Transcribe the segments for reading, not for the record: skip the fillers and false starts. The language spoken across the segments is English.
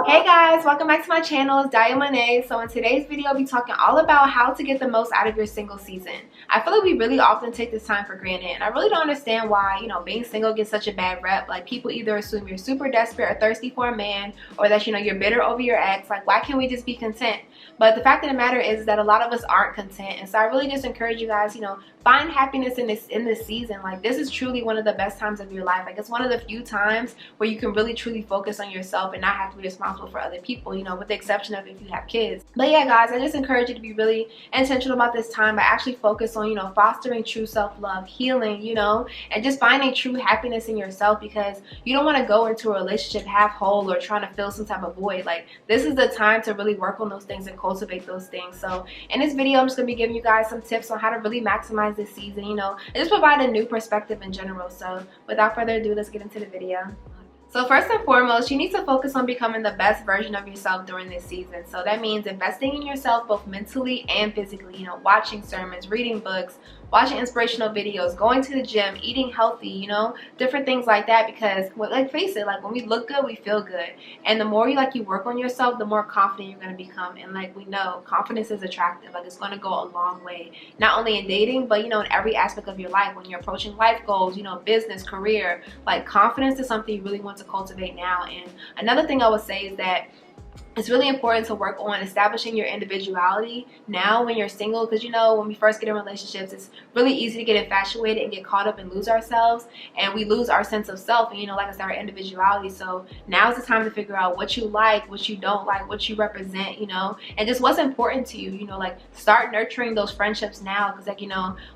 Hey guys, welcome back to my channel. It's Diamond. So in today's video, I'll be talking all about how to get the most out of your single season. I feel like we really often take this time for granted, and I really don't understand why, being single gets such a bad rep. Like, people either assume you're super desperate or thirsty for a man, or that, you're bitter over your ex. Like, why can't we just be content? But the fact of the matter is that a lot of us aren't content, and so I really just encourage you guys, find happiness in this season. Like, this is truly one of the best times of your life. Like, it's one of the few times where you can really truly focus on yourself and not have to be responsible for other people, with the exception of if you have kids. But yeah, guys, I just encourage you to be really intentional about this time. I actually focus on, fostering true self-love, healing, and just finding true happiness in yourself, because you don't want to go into a relationship half whole or trying to fill some type of void. Like, this is the time to really work on those things and cultivate those things. So in this video, I'm just going to be giving you guys some tips on how to really maximize this season, and just provide a new perspective in general. So without further ado, let's get into the video. So first and foremost, you need to focus on becoming the best version of yourself during this season. So that means investing in yourself both mentally and physically, watching sermons, reading books, watching inspirational videos, going to the gym, eating healthy, different things like that. Because, like, face it, like, when we look good, we feel good. And the more you work on yourself, the more confident you're going to become. And like we know, confidence is attractive. Like, it's going to go a long way, not only in dating, but, in every aspect of your life. When you're approaching life goals, business, career, like, confidence is something you really want to cultivate now. And another thing I would say is that it's really important to work on establishing your individuality now when you're single, because when we first get in relationships, it's really easy to get infatuated and get caught up and lose ourselves, and we lose our sense of self and, like I said, our individuality. So now's the time to figure out what you like, what you don't like, what you represent, and just what's important to you. Like, start nurturing those friendships now, because, like,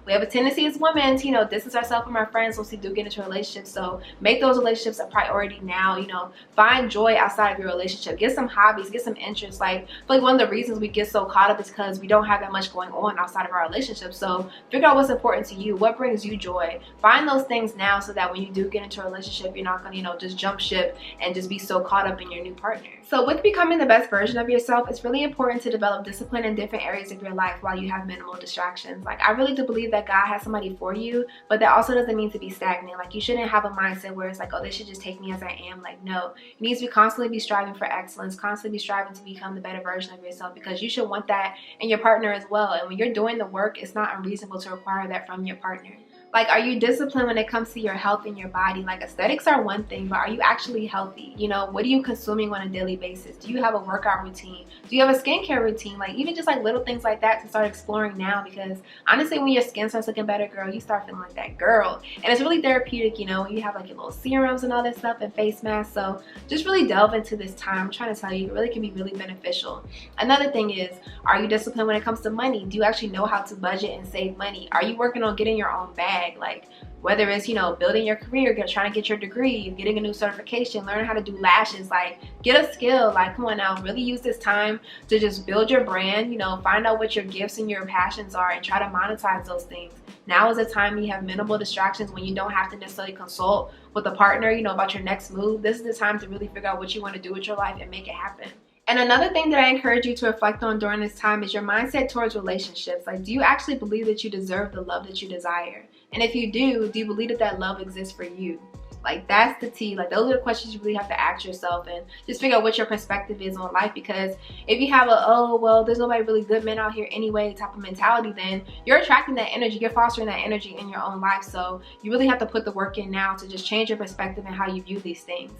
we have a tendency as women to distance ourselves from our friends once we do get into relationships. So make those relationships a priority now. Find joy outside of your relationship. Get some hobbies, get some interests. Like, I feel like one of the reasons we get so caught up is because we don't have that much going on outside of our relationship. So figure out what's important to you, what brings you joy. Find those things now, so that when you do get into a relationship, you're not gonna just jump ship and just be so caught up in your new partner. So with becoming the best version of yourself, it's really important to develop discipline in different areas of your life while you have minimal distractions. Like, I really do believe that God has somebody for you, but that also doesn't mean to be stagnant. Like, you shouldn't have a mindset where it's like, oh, they should just take me as I am. Like, no, you need to constantly be striving for excellence, constantly be striving to become the better version of yourself, because you should want that in your partner as well. And when you're doing the work, it's not unreasonable to require that from your partner. Like, are you disciplined when it comes to your health and your body? Like, aesthetics are one thing, but are you actually healthy? What are you consuming on a daily basis? Do you have a workout routine? Do you have a skincare routine? Like, even just like little things like that to start exploring now, because honestly, when your skin starts looking better, girl, you start feeling like that girl. And it's really therapeutic, when you have like your little serums and all that stuff and face masks. So just really delve into this time. I'm trying to tell you, it really can be really beneficial. Another thing is, are you disciplined when it comes to money? Do you actually know how to budget and save money? Are you working on getting your own bag? Like, whether it's building your career, trying to get your degree, getting a new certification, learn how to do lashes, like, get a skill. Like, come on now, really use this time to just build your brand, find out what your gifts and your passions are and try to monetize those things. Now is the time you have minimal distractions, when you don't have to necessarily consult with a partner, about your next move. This is the time to really figure out what you want to do with your life and make it happen. And another thing that I encourage you to reflect on during this time is your mindset towards relationships. Like, do you actually believe that you deserve the love that you desire? And if you do you believe that that love exists for you? Like, that's the T. Like, those are the questions you really have to ask yourself, and just figure out what your perspective is on life. Because if you have a, oh, well, there's nobody really good men out here anyway type of mentality, then you're attracting that energy, you're fostering that energy in your own life. So you really have to put the work in now to just change your perspective and how you view these things.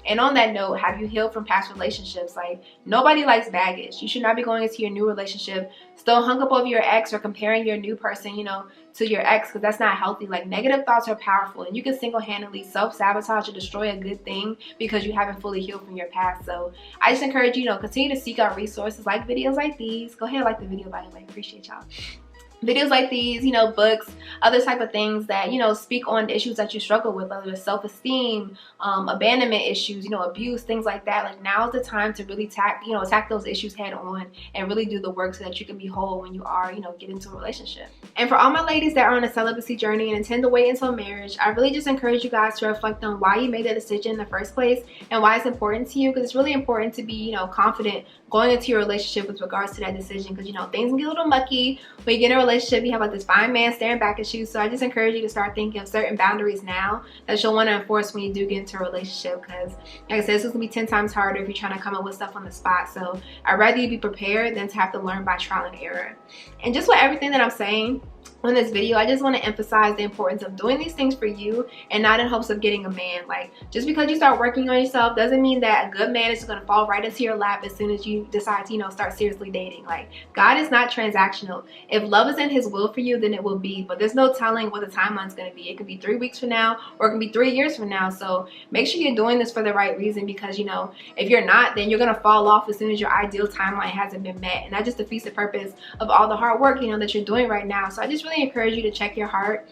And on that note, have you healed from past relationships? Like, nobody likes baggage. You should not be going into your new relationship still hung up over your ex, or comparing your new person, to your ex, because that's not healthy. Like, negative thoughts are powerful, and you can single-handedly self-sabotage or destroy a good thing because you haven't fully healed from your past. So I just encourage you, continue to seek out resources like videos like these. Go ahead and like the video, by the way. Appreciate y'all. Videos like these, books, other type of things that, speak on the issues that you struggle with, whether it's self-esteem, abandonment issues, abuse, things like that. Like, now is the time to really attack those issues head on and really do the work, so that you can be whole when you are, get into a relationship. And for all my ladies that are on a celibacy journey and intend to wait until marriage, I really just encourage you guys to reflect on why you made that decision in the first place and why it's important to you, because it's really important to be, confident going into your relationship with regards to that decision, because, things can get a little mucky when you get in a relationship, you have like this fine man staring back at you. So I just encourage you to start thinking of certain boundaries now that you'll want to enforce when you do get into a relationship, because like I said, this is gonna be 10 times harder if you're trying to come up with stuff on the spot. So I'd rather you be prepared than to have to learn by trial and error. And just with everything that I'm saying on this video, I just want to emphasize the importance of doing these things for you and not in hopes of getting a man. Like, just because you start working on yourself doesn't mean that a good man is going to fall right into your lap as soon as you decide to, you know, start seriously dating. Like, God is not transactional. If love is in his will for you, then it will be, but there's no telling what the timeline is going to be. It could be 3 weeks from now, or it can be 3 years from now. So make sure you're doing this for the right reason, because, you know, if you're not, then you're going to fall off as soon as your ideal timeline hasn't been met, and that just defeats the purpose of all the hard work, you know, that you're doing right now. So I just really encourage you to check your heart.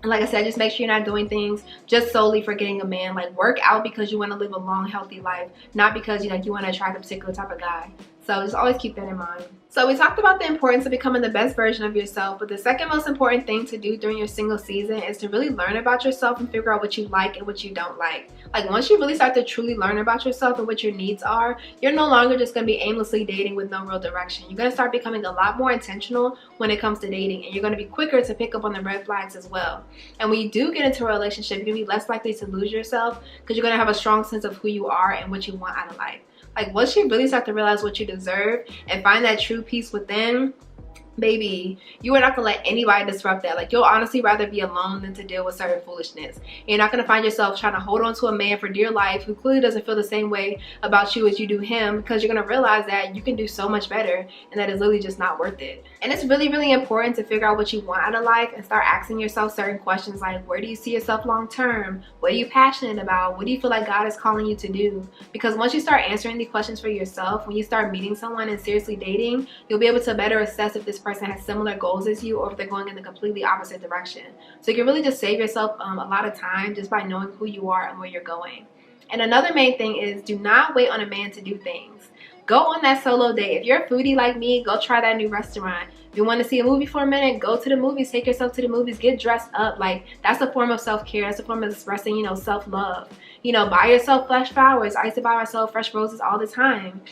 And like I said, just make sure you're not doing things just solely for getting a man. Like, work out because you want to live a long, healthy life, not because you want to attract a particular type of guy. So just always keep that in mind. So we talked about the importance of becoming the best version of yourself, but the second most important thing to do during your single season is to really learn about yourself and figure out what you like and what you don't like. Like, once you really start to truly learn about yourself and what your needs are, you're no longer just going to be aimlessly dating with no real direction. You're going to start becoming a lot more intentional when it comes to dating, and you're going to be quicker to pick up on the red flags as well. And when you do get into a relationship, you're going to be less likely to lose yourself, because you're going to have a strong sense of who you are and what you want out of life. Like, once you really start to realize what you deserve and find that true peace within, baby, you are not gonna let anybody disrupt that. Like, you'll honestly rather be alone than to deal with certain foolishness. You're not gonna find yourself trying to hold on to a man for dear life who clearly doesn't feel the same way about you as you do him, because you're gonna realize that you can do so much better and that it's literally just not worth it. And it's really, really important to figure out what you want out of life and start asking yourself certain questions like, where do you see yourself long term? What are you passionate about? What do you feel like God is calling you to do? Because once you start answering these questions for yourself, when you start meeting someone and seriously dating, you'll be able to better assess if this person has similar goals as you or if they're going in the completely opposite direction. So you can really just save yourself a lot of time just by knowing who you are and where you're going. And another main thing is, do not wait on a man to do things. Go on that solo date. If you're a foodie like me, go try that new restaurant. If you want to see a movie for a minute, go to the movies. Take yourself to the movies. Get dressed up. Like, that's a form of self-care. That's a form of expressing, you know, self-love. You know, buy yourself fresh flowers. I used to buy myself fresh roses all the time.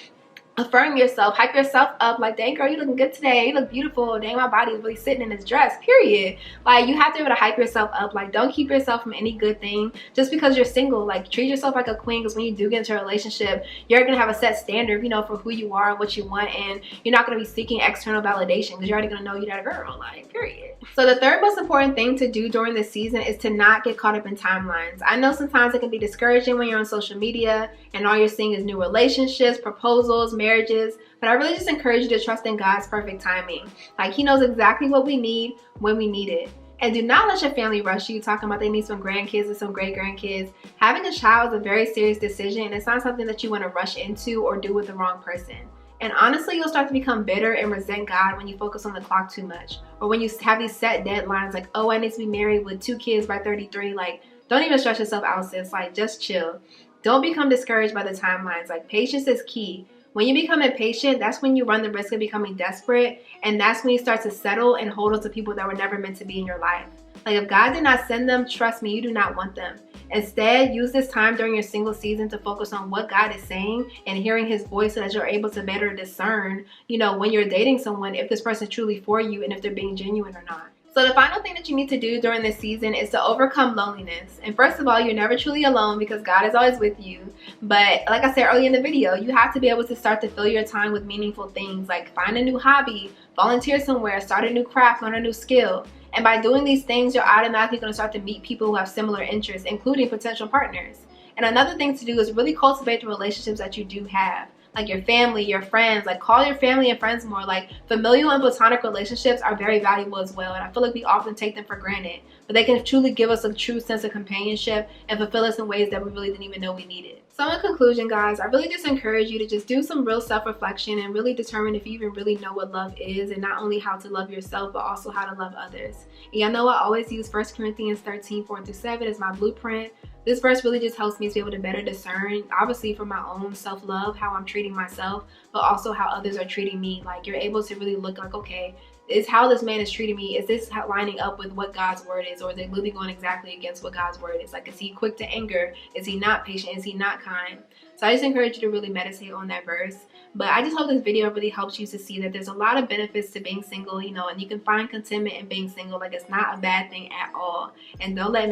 Affirm yourself, hype yourself up, like, dang girl, you looking good today, you look beautiful, dang, my body is really sitting in this dress, period. Like, you have to be able to hype yourself up. Like, don't keep yourself from any good thing just because you're single. Like, treat yourself like a queen, because when you do get into a relationship, you're gonna have a set standard, you know, for who you are and what you want, and you're not gonna be seeking external validation because you're already gonna know you're that girl, like, period. So the third most important thing to do during this season is to not get caught up in timelines. I know sometimes it can be discouraging when you're on social media and all you're seeing is new relationships, proposals, marriages, but I really just encourage you to trust in God's perfect timing. Like, he knows exactly what we need when we need it. And do not let your family rush you talking about they need some grandkids or some great grandkids. Having a child is a very serious decision, and it's not something that you want to rush into or do with the wrong person. And honestly, you'll start to become bitter and resent God when you focus on the clock too much, or when you have these set deadlines like, oh, I need to be married with 2 kids by 33. Like, don't even stress yourself out, sis. Like, just chill. Don't become discouraged by the timelines. Like, patience is key. When you become impatient, that's when you run the risk of becoming desperate, and that's when you start to settle and hold on to people that were never meant to be in your life. Like, if God did not send them, trust me, you do not want them. Instead, use this time during your single season to focus on what God is saying and hearing his voice, so that you're able to better discern, you know, when you're dating someone, if this person is truly for you and if they're being genuine or not. So the final thing that you need to do during this season is to overcome loneliness. And first of all, you're never truly alone because God is always with you. But like I said earlier in the video, you have to be able to start to fill your time with meaningful things, like find a new hobby, volunteer somewhere, start a new craft, learn a new skill. And by doing these things, you're automatically going to start to meet people who have similar interests, including potential partners. And another thing to do is really cultivate the relationships that you do have. Like your family, your friends, like call your family and friends more. Like, familial and platonic relationships are very valuable as well, and I feel like we often take them for granted, but they can truly give us a true sense of companionship and fulfill us in ways that we really didn't even know we needed. So in conclusion, guys, I really just encourage you to just do some real self-reflection and really determine if you even really know what love is, and not only how to love yourself, but also how to love others. And y'all know I always use 1 Corinthians 13:4-7 as my blueprint. This verse really just helps me to be able to better discern, obviously for my own self-love, how I'm treating myself, but also how others are treating me. Like, you're able to really look like, okay, is how this man is treating me, is this lining up with what God's word is, or is it literally going exactly against what God's word is? Like, is he quick to anger? Is he not patient? Is he not kind? So I just encourage you to really meditate on that verse. But I just hope this video really helps you to see that there's a lot of benefits to being single, you know, and you can find contentment in being single. Like, it's not a bad thing at all. And don't let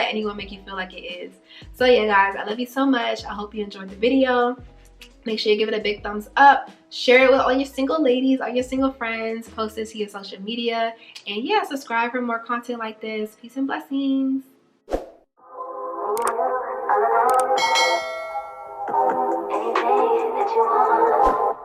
anyone make you feel like it is. So yeah, guys, I love you so much. I hope you enjoyed the video. Make sure you give it a big thumbs up. Share it with all your single ladies, all your single friends. Post this to your social media. And yeah, subscribe for more content like this. Peace and blessings. Anything that you want.